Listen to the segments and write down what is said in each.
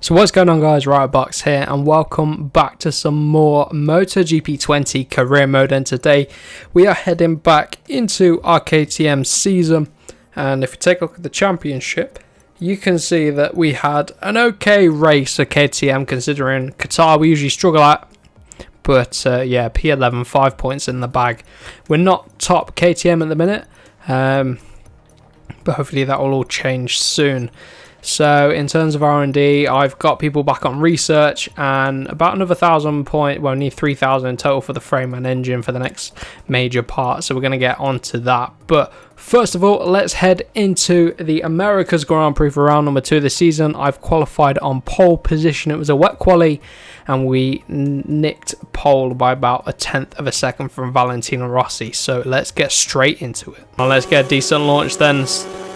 So what's going on, guys? Box here, and welcome back to some more MotoGP 20 career mode. And today we are heading back into our KTM season, and if you take a look at the championship, you can see that we had an okay race for KTM considering Qatar we usually struggle at. But yeah, P11, 5 points in the bag. We're not top KTM at the minute, but hopefully that will all change soon. So in terms of R&D, I've got people back on research and about another 1,000 points, well, need 3,000 in total for the frame and engine for the next major part. So we're going to get onto that. But first of all, let's head into the America's Grand Prix for round number 2 of the season. I've qualified on pole position. It was a wet quali and we nicked pole by about 1/10 of a second from Valentino Rossi. So let's get straight into it. Now let's get a decent launch then.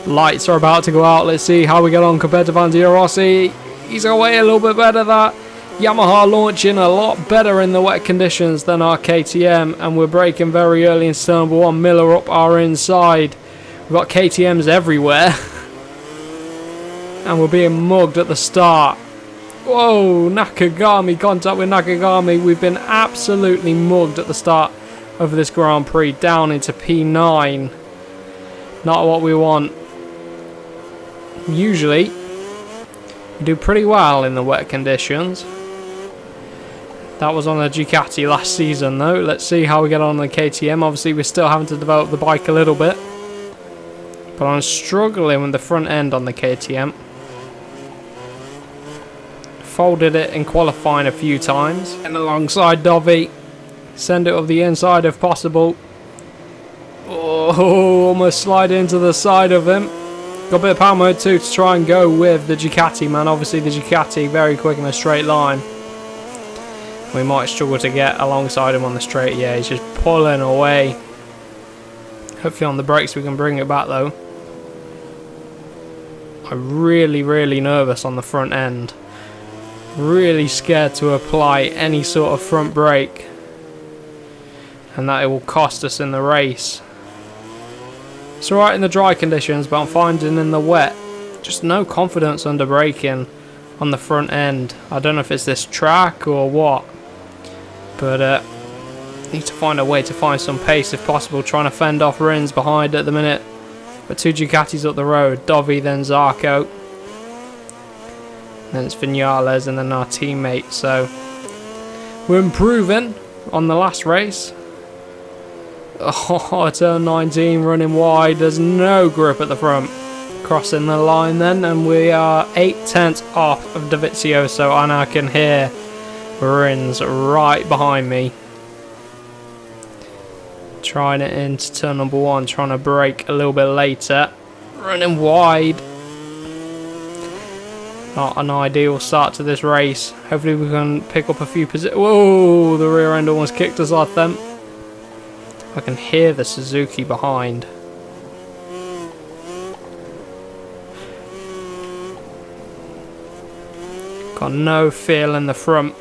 Lights are about to go out. Let's see how we get on compared to Valentino Rossi. He's away a little bit better. That Yamaha launching a lot better in the wet conditions than our KTM, and we're braking very early in turn number 1. Miller up our inside. We've got KTMs everywhere and we're being mugged at the start. Whoa, Nakagami, contact with Nakagami. We've been absolutely mugged at the start of this Grand Prix, down into P9. Not what we want. Usually we do pretty well in the wet conditions. That was on a Ducati last season though. Let's see how we get on the KTM. Obviously we're still having to develop the bike a little bit, but I'm struggling with the front end on the KTM. Folded it in qualifying a few times. And alongside Dovi, send it up the inside if possible. Oh, almost slide into the side of him. Got a bit of power mode too to try and go with the Ducati, man. Obviously the Ducati very quick in a straight line. We might struggle to get alongside him on the straight. Yeah, he's just pulling away. Hopefully on the brakes we can bring it back though. I'm really nervous on the front end. Really scared to apply any sort of front brake, and that it will cost us in the race. It's alright in the dry conditions, but I'm finding in the wet just no confidence under braking on the front end. I don't know if it's this track or what, but need to find a way to find some pace if possible. Trying to fend off Rins behind at the minute, but 2 Ducatis up the road. Dovi, then Zarco, then it's Vinales, and then our teammate. So we're improving on the last race. Oh, turn 19, running wide. There's no grip at the front. Crossing the line then, and we are 8/10 off of Dovizioso, and I can hear Rins right behind me. Trying it into turn number 1, trying to brake a little bit later. Running wide. Not an ideal start to this race. Hopefully we can pick up a few positions. Whoa, the rear end almost kicked us off then. I can hear the Suzuki behind. Got no feel in the front.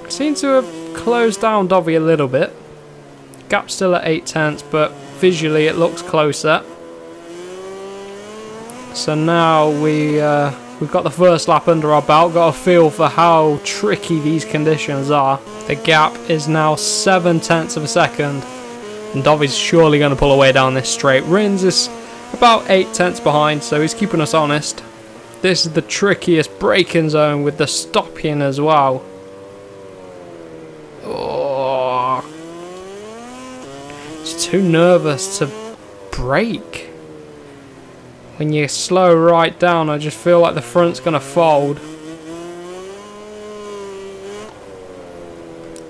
Seem to have closed down Dovi a little bit. Gap still at 8/10, but visually it looks closer. So now we've got the first lap under our belt. Got a feel for how tricky these conditions are. The gap is now 7/10 of a second, and Dovi's surely going to pull away down this straight. Rins is about 8/10 behind, so he's keeping us honest. This is the trickiest braking zone with the stopping as well. Oh, it's too nervous to brake. When you slow right down, I just feel like the front's going to fold.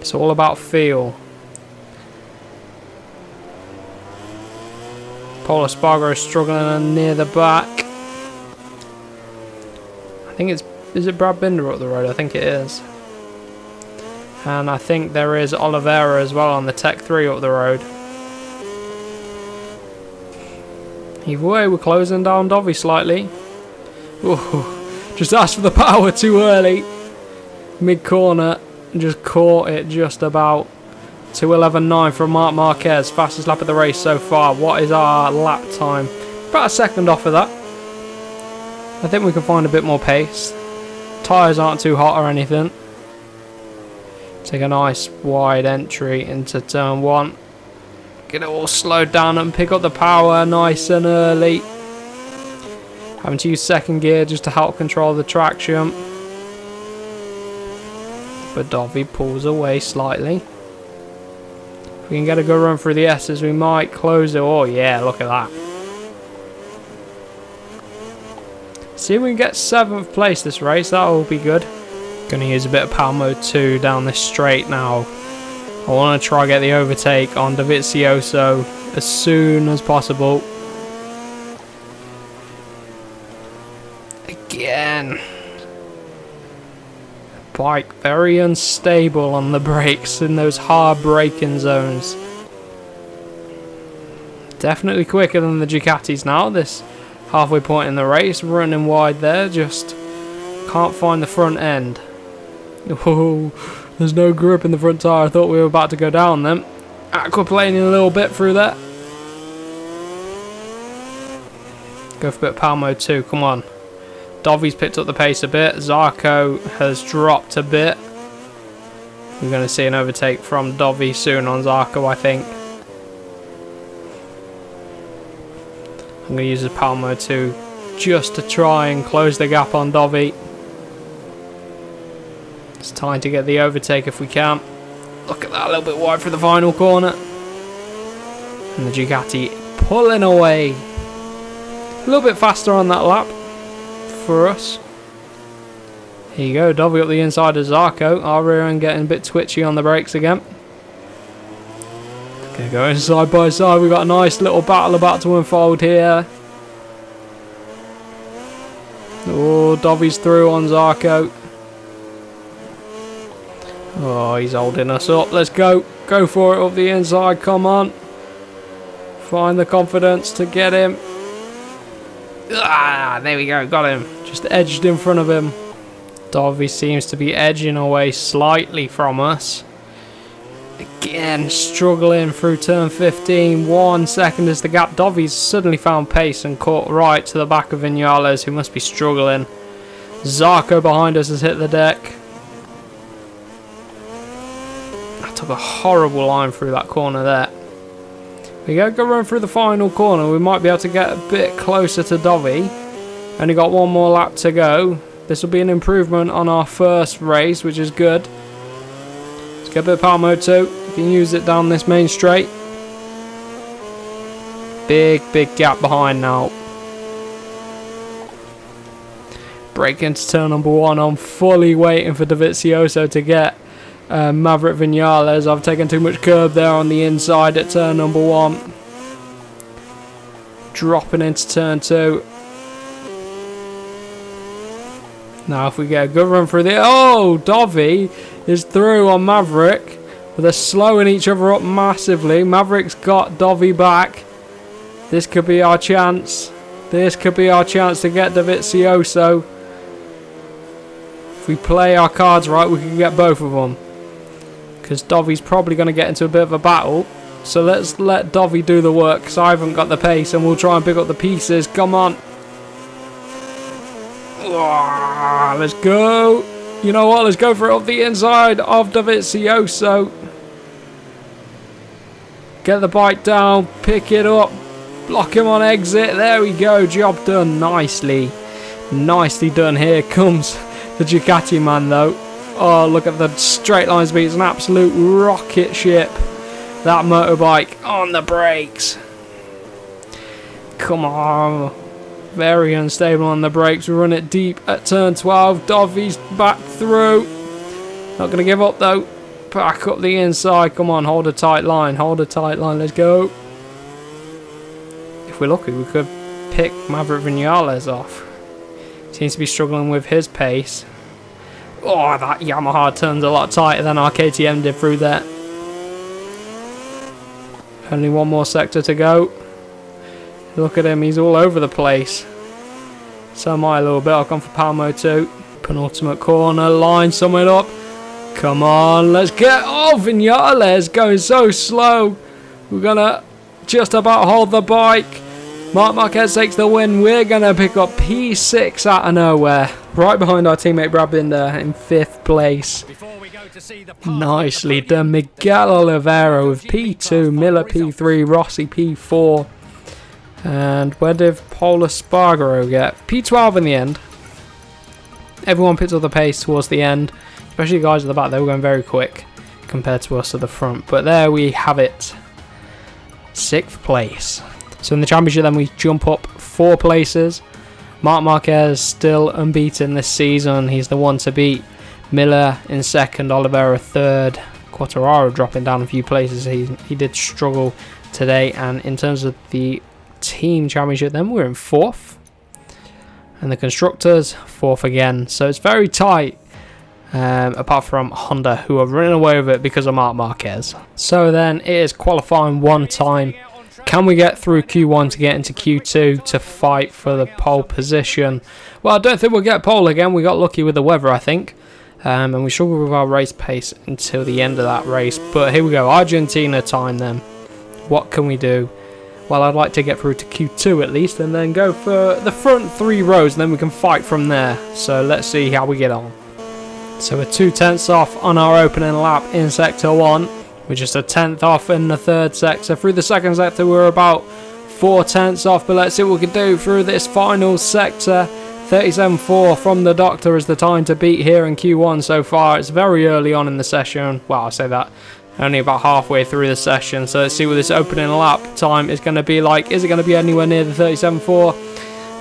It's all about feel. Polo Espargaro struggling near the back. I think is it Brad Binder up the road? I think it is. And I think there is Oliveira as well on the Tech 3 up the road. Either way, we're closing down Dovi slightly. Ooh, just asked for the power too early. Mid corner, just caught it just about. 2:11.9 from Marc Marquez, fastest lap of the race so far. What is our lap time? About a second off of that. I think we can find a bit more pace. Tyres aren't too hot or anything. Take a nice wide entry into turn 1. Get it all slowed down and pick up the power nice and early. Having to use second gear just to help control the traction. But Dovey pulls away slightly. If we can get a good run through the S's, we might close it. Oh yeah, look at that. See if we can get 7th place this race, that will be good. Gonna use a bit of power mode 2 down this straight now. I want to try get the overtake on Dovizioso as soon as possible. Again. Bike very unstable on the brakes in those hard braking zones. Definitely quicker than the Ducatis now. This halfway point in the race, running wide there, just can't find the front end. Oh, there's no grip in the front tyre. I thought we were about to go down then. Aquaplaning a little bit through that. Go for a bit of power mode 2, come on. Dovey's picked up the pace a bit. Zarco has dropped a bit. We're going to see an overtake from Dovey soon on Zarco, I think. I'm going to use the power mode 2 just to try and close the gap on Dovey. It's time to get the overtake if we can. Look at that, a little bit wide for the final corner. And the Ducati pulling away. A little bit faster on that lap for us. Here you go, Dovey up the inside of Zarco. Our rear end getting a bit twitchy on the brakes again. Okay, going side by side. We've got a nice little battle about to unfold here. Oh, Dovey's through on Zarco. Oh, he's holding us up. Let's go. Go for it up the inside. Come on. Find the confidence to get him. Ah, there we go. Got him. Just edged in front of him. Dovey seems to be edging away slightly from us. Again, struggling through turn 15. 1 second is the gap. Dovey's suddenly found pace and caught right to the back of Vinales, who must be struggling. Zarco behind us has hit the deck. Took a horrible line through that corner there. We go run through the final corner. We might be able to get a bit closer to Dovey. Only got one more lap to go. This will be an improvement on our first race, which is good. Let's get a bit of power mode 2. You can use it down this main straight. Big gap behind now. Brake into turn number 1. I'm fully waiting for Dovizioso to get Maverick Vinales. I've taken too much curb there on the inside at turn number 1. Dropping into turn 2. Now if we get a good run through the... Oh, Dovey is through on Maverick. But they're slowing each other up massively. Maverick's got Dovey back. This could be our chance. This could be our chance to get Dovizioso. If we play our cards right, we can get both of them. Because Dovey's probably going to get into a bit of a battle. So let's let Dovey do the work, because I haven't got the pace, and we'll try and pick up the pieces. Come on. Oh, let's go. You know what? Let's go for it up the inside of Dovizioso. Get the bike down. Pick it up. Block him on exit. There we go. Job done. Nicely. Nicely done. Here comes the Ducati man, though. Oh, look at the straight line speed. It's an absolute rocket ship. That motorbike on the brakes. Come on. Very unstable on the brakes. We run it deep at turn 12. Dovey's back through. Not going to give up, though. Back up the inside. Come on, hold a tight line. Hold a tight line. Let's go. If we're lucky, we could pick Maverick Vinales off. Seems to be struggling with his pace. Oh, that Yamaha turns a lot tighter than our KTM did through there. Only one more sector to go. Look at him, he's all over the place. So am I a little bit. I've gone for power mode 2. Penultimate corner, line someone up. Come on, let's get... Oh, Vinales going so slow. We're going to just about hold the bike. Marc Marquez takes the win. We're going to pick up P6 out of nowhere. Right behind our teammate Brad Binder in 5th place. Nicely done. Miguel Oliveira with P2. Miller P3. Rossi P4. And where did Paul Espargaro get? P12 in the end. Everyone picked up the pace towards the end. Especially the guys at the back. They were going very quick compared to us at the front. But there we have it. 6th place. So in the championship then we jump up 4 places. Marc Marquez still unbeaten this season. He's the one to beat. Miller in 2nd, Oliveira 3rd. Quartararo dropping down a few places. He did struggle today. And in terms of the team championship then we're in 4th. And the constructors 4th again. So it's very tight. Apart from Honda, who are running away with it because of Marc Marquez. So then it is qualifying one time. Can we get through Q1 to get into Q2 to fight for the pole position? Well, I don't think we'll get pole again. We got lucky with the weather, I think. And we struggled with our race pace until the end of that race. But here we go, Argentina time then. What can we do? Well, I'd like to get through to Q2 at least and then go for the front 3 rows and then we can fight from there. So let's see how we get on. So we're 2/10 off on our opening lap in Sector 1. We're just a 10th off in the 3rd sector. Through the 2nd sector we're about 4/10 off, but let's see what we can do through this final sector. 37.4 from the Doctor is the time to beat here in Q1 so far. It's very early on in the session. Well, I say that only about halfway through the session. So let's see what this opening lap time is going to be like. Is it going to be anywhere near the 37.4?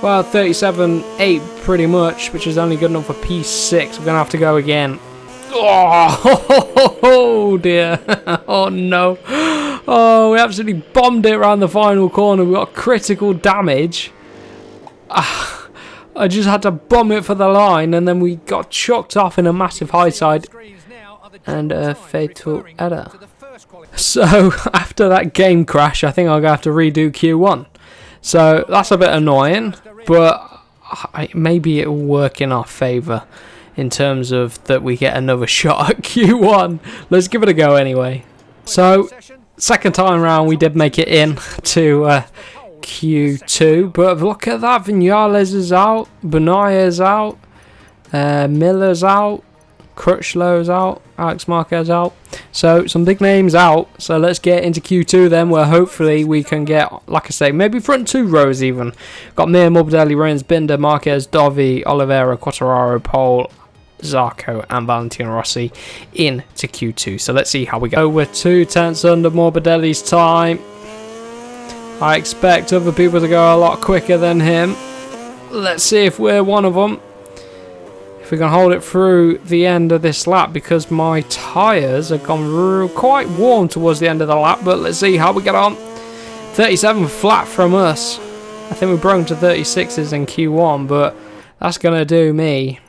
Well, 37.8 pretty much, which is only good enough for P6. We're going to have to go again. Oh dear. Oh no. Oh, we absolutely bombed it around the final corner. We got critical damage. I just had to bomb it for the line and then we got chucked off in a massive high side and a fatal error. So after that game crash, I think I'm going to have to redo Q1. So that's a bit annoying, but maybe it will work in our favour. In terms of that we get another shot at Q1. Let's give it a go anyway. So, 2nd time round we did make it in to Q2. But look at that. Vinales is out. Bonaya is out. Miller's out. Crutchlow's out. Alex Marquez out. So, some big names out. So, let's get into Q2 then where hopefully we can get, like I say, maybe front 2 rows even. Got Mir, Morbidelli, Rins, Binder, Marquez, Dovi, Oliveira, Quartararo, Pole, Zarco and Valentino Rossi into Q2. So let's see how we go. We're 2/10 under Morbidelli's time. I expect other people to go a lot quicker than him. Let's see if we're one of them. If we can hold it through the end of this lap because my tyres have gone quite warm towards the end of the lap. But let's see how we get on. 37 flat from us. I think we broke to 36s in Q1, but that's going to do me.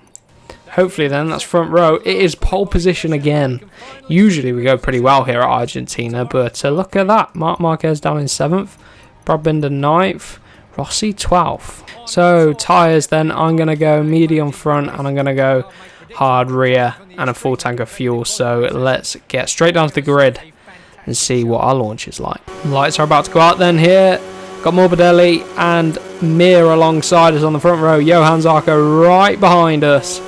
Hopefully then, that's front row. It is pole position again. Usually we go pretty well here at Argentina, but look at that. Marc Marquez down in 7th. Brad Binder 9th. Rossi 12th. So, tyres then, I'm going to go medium front and I'm going to go hard rear and a full tank of fuel. So, let's get straight down to the grid and see what our launch is like. Lights are about to go out then here. Got Morbidelli and Mir alongside us on the front row. Johan Zarco right behind us.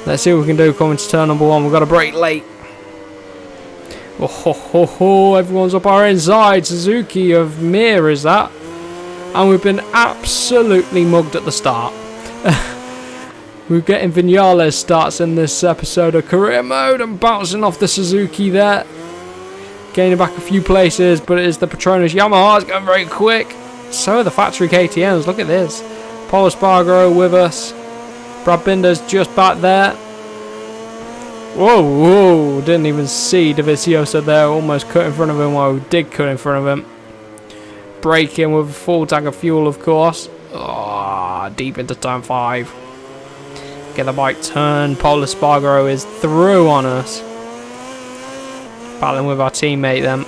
Let's see what we can do coming to turn number 1. We've got to brake late. Oh, everyone's up our inside. Suzuki of Mir is that. And we've been absolutely mugged at the start. We're getting Vinales starts in this episode of career mode and bouncing off the Suzuki there. Gaining back a few places, but it is the Petronas Yamaha's going very quick. So are the factory KTMs. Look at this. Paul Espargaro with us. Brad Binder's just back there. Whoa, didn't even see Dovizioso there. Almost cut in front of him. Well, we did cut in front of him. Braking with a full tank of fuel, of course. Oh, deep into turn 5. Get the bike turned. Paul Espargaro is through on us. Battling with our teammate then.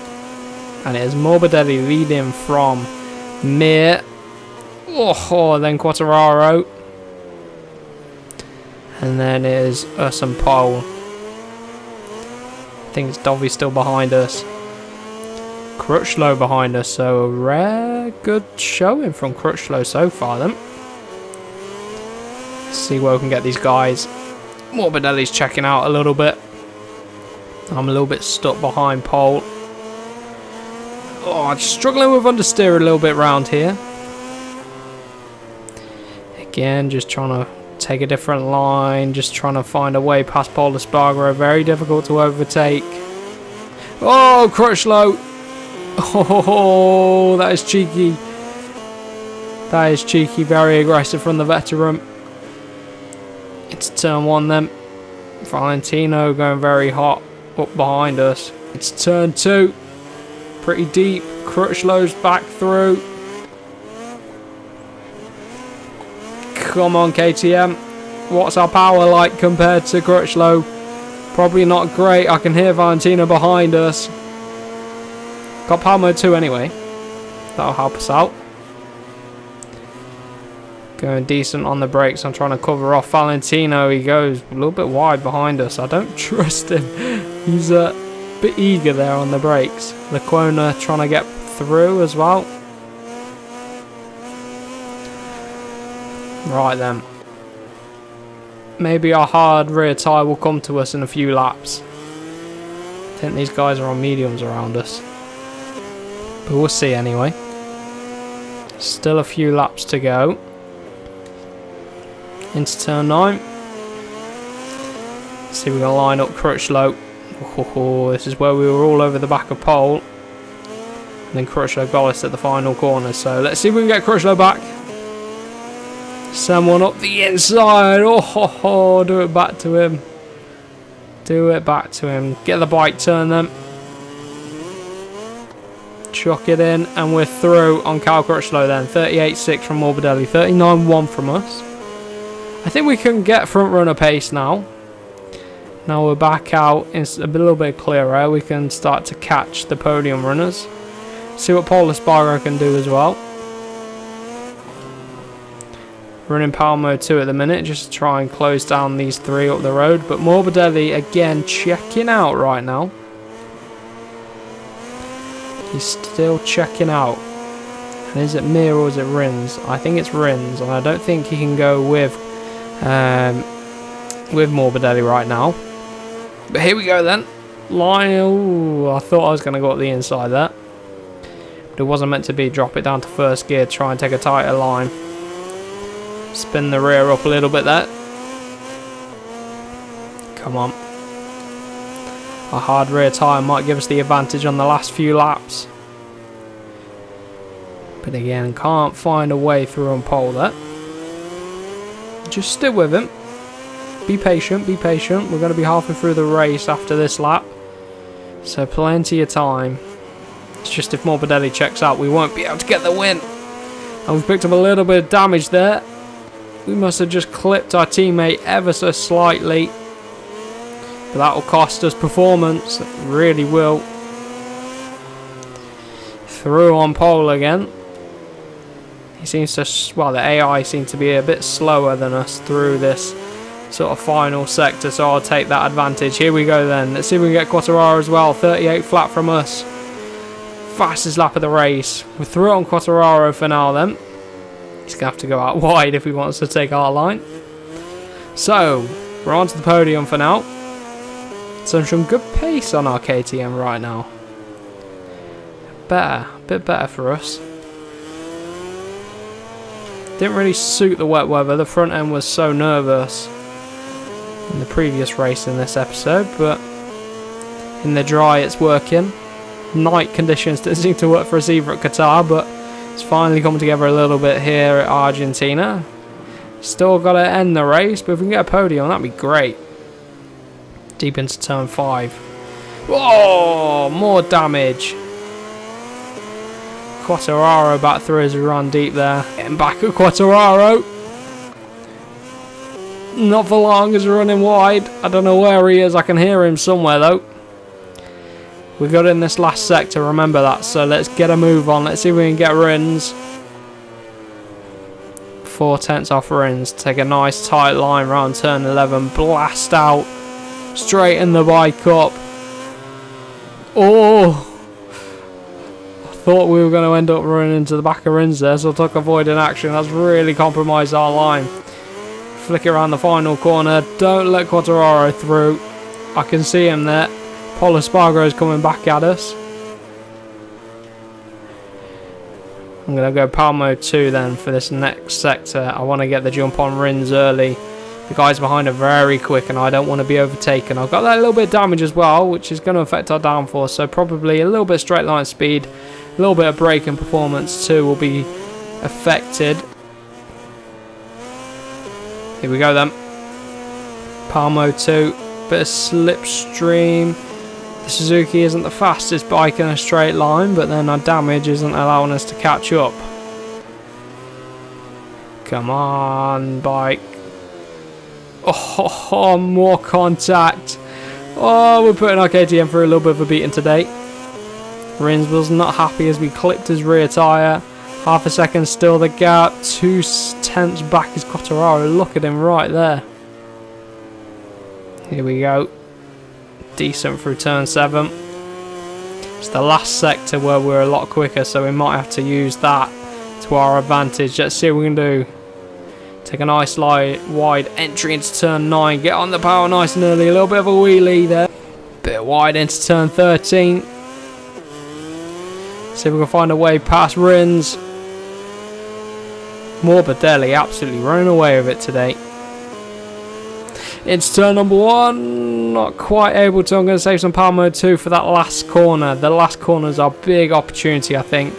And it is Morbidelli leading from Mir. Oh, then Quartararo. And then it is us and Pole. I think it's Dovi still behind us. Crutchlow behind us, so a rare good showing from Crutchlow so far then. Let's see where we can get these guys. Morbidelli's checking out a little bit. I'm a little bit stuck behind pole. Oh, just struggling with understeer a little bit round here. Again, just trying to take a different line. Just trying to find a way past Paul Espargaro. Very difficult to overtake. Oh, Crutchlow. Oh, that is cheeky. That is cheeky. Very aggressive from the veteran. It's turn 1 then. Valentino going very hot up behind us. It's turn 2. Pretty deep. Crutchlow's back through. Come on, KTM. What's our power like compared to Crutchlow? Probably not great. I can hear Valentino behind us. Got power mode 2 anyway. That'll help us out. Going decent on the brakes. I'm trying to cover off Valentino. He goes a little bit wide behind us. I don't trust him. He's a bit eager there on the brakes. Lecona trying to get through as well. Right then. Maybe our hard rear tyre will come to us in a few laps. I think these guys are on mediums around us. But we'll see anyway. Still a few laps to go. Into turn 9. Let's see if we're going to line up Crutchlow. Oh, this is where we were all over the back of pole. And then Crutchlow got us at the final corner. So let's see if we can get Crutchlow back. Someone up the inside. Oh, do it back to him. Do it back to him. Get the bike turn then. Chuck it in. And we're through on Cal Crutchlow then. 38.6 from Morbidelli. 39.1 from us. I think we can get front runner pace now. Now we're back out. It's a little bit clearer. We can start to catch the podium runners. See what Paul Espargaro can do as well. Running power mode 2 at the minute, just to try and close down these 3 up the road. But Morbidelli again checking out right now. He's still checking out. And is it Mir or is it Rins? I think it's Rins, and I don't think he can go with Morbidelli right now. But here we go then. Lionel, I thought I was going to go up the inside there. But it wasn't meant to be. Drop it down to first gear, try and take a tighter line. Spin the rear up a little bit there. Come on. A hard rear tyre might give us the advantage on the last few laps. But again, can't find a way through on pole there. Just stick with him. Be patient, be patient. We're going to be halfway through the race after this lap. So plenty of time. It's just if Morbidelli checks out, we won't be able to get the win. And we've picked up a little bit of damage there. We must have just clipped our teammate ever so slightly. But that will cost us performance. It really will. Through on pole again. He seems to, well, the AI seems to be a bit slower than us through this sort of final sector, so I'll take that advantage. Here we go then. Let's see if we can get Quartararo as well. 38 flat from us. Fastest lap of the race. We're through on Quartararo for now then. He's going to have to go out wide if he wants to take our line. So, we're on to the podium for now. So some good pace on our KTM right now. A bit better for us. Didn't really suit the wet weather. The front end was so nervous in the previous race in this episode, but in the dry it's working. Night conditions didn't seem to work for us either at Qatar, but it's finally come together a little bit here at Argentina. Still got to end the race, but if we can get a podium, that'd be great. Deep into turn 5. Whoa, more damage. Quartararo back through as we run deep there. Getting back at Quartararo. Not for long as we're running wide. I don't know where he is. I can hear him somewhere though. We got in this last sector, remember that. So let's get a move on. Let's see if we can get Rins. 4/10 off Rins. Take a nice tight line round turn 11. Blast out. Straighten the bike up. Oh. thought we were going to end up running into the back of Rins there, so I took avoiding action. That's really compromised our line. Flick it around the final corner. Don't let Quartararo through. I can see him there. Pol Espargaro is coming back at us. I'm going to go power mode 2 then for this next sector. I want to get the jump on Rins early. The guys behind are very quick and I don't want to be overtaken. I've got that little bit of damage as well, which is going to affect our downforce. So probably a little bit of straight line speed, a little bit of braking performance too will be affected. Here we go then. Power mode 2, bit of slipstream. The Suzuki isn't the fastest bike in a straight line, but then our damage isn't allowing us to catch up. Come on, bike. Oh, more contact. Oh, we're putting our KTM through a little bit of a beating today. Rins was not happy as we clipped his rear tyre. Half a second still the gap. 2/10 back is Quartararo. Look at him right there. Here we go. Decent through turn 7. It's the last sector where we're a lot quicker, so we might have to use that to our advantage. Let's see what we can do. Take a nice wide entry into turn 9. Get on the power nice and early. A little bit of a wheelie there. Bit wide into turn 13. See if we can find a way past Rins. Morbidelli absolutely running away with it today. It's turn number 1. Not quite able to. I'm going to save some power mode 2 for that last corner. The last corner is our big opportunity, I think.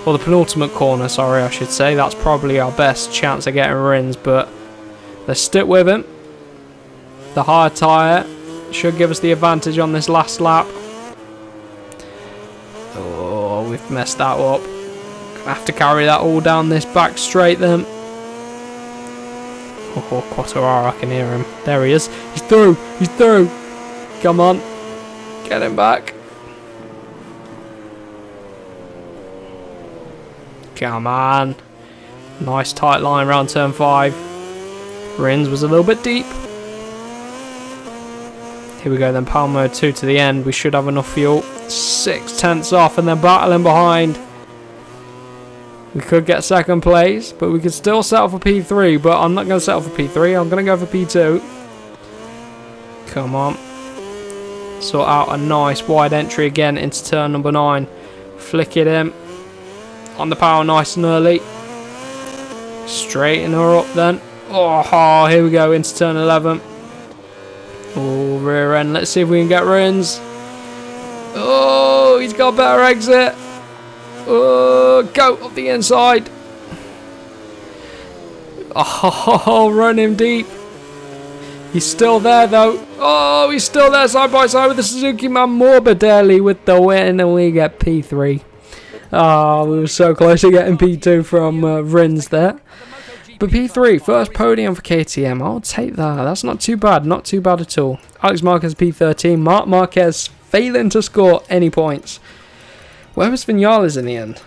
Or the penultimate corner, sorry, I should say. That's probably our best chance of getting Rins, but let's stick with him. The higher tyre should give us the advantage on this last lap. Oh, we've messed that up. Gonna have to carry that all down this back straight then. Oh, Quartararo, I can hear him. There he is. He's through. He's through. Come on. Get him back. Come on. Nice tight line around turn 5. Rins was a little bit deep. Here we go then, power mode 2 to the end. We should have enough fuel. 6/10 off and then battling behind. We could get second place, but we could still settle for P3, but I'm not going to settle for P3. I'm going to go for P2. Come on. Sort out a nice wide entry again into turn number 9. Flick it in. On the power nice and early. Straighten her up then. Oh, here we go into turn 11. Oh, rear end. Let's see if we can get Rins. Oh, he's got a better exit. Oh, go up the inside. Oh, run him deep. He's still there though. Oh, he's still there side by side with the Suzuki man. Morbidelli with the win, and we get P3. Oh, we were so close to getting P2 from Rins there. But P3, first podium for KTM. I'll take that. That's not too bad. Not too bad at all. Alex Marquez P13. Marc Marquez failing to score any points. Where was Vinales in the end?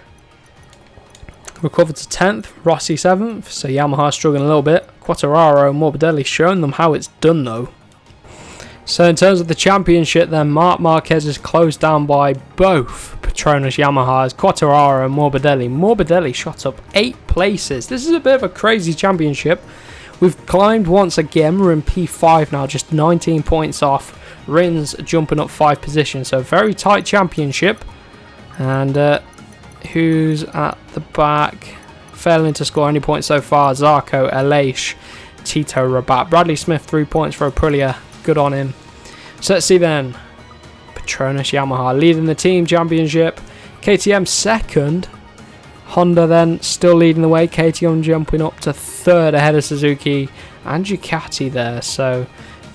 Recovered to 10th. Rossi 7th. So Yamaha struggling a little bit. Quartararo and Morbidelli showing them how it's done though. So in terms of the championship then, Marc Marquez is closed down by both Petronas Yamahas, Quartararo and Morbidelli. Morbidelli shot up 8 places. This is a bit of a crazy championship. We've climbed once again. We're in P5 now, just 19 points off. Rins jumping up 5 positions. So very tight championship. And who's at the back? Failing to score any points so far. Zarco, Aleix, Tito Rabat. Bradley Smith 3 points for Aprilia. Good on him. So let's see then. Petronas Yamaha leading the team championship. KTM second. Honda then still leading the way. KTM jumping up to 3rd ahead of Suzuki and Ducati there. So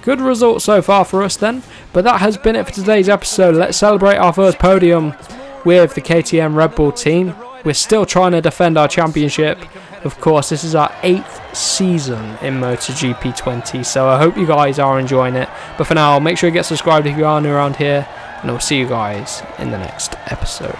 good result so far for us then. But that has been it for today's episode. Let's celebrate our first podium with the KTM Red Bull team. We're still trying to defend our championship. Of course, this is our 8th season in MotoGP 20, so I hope you guys are enjoying it. But for now, make sure you get subscribed if you are new around here, and I'll see you guys in the next episode.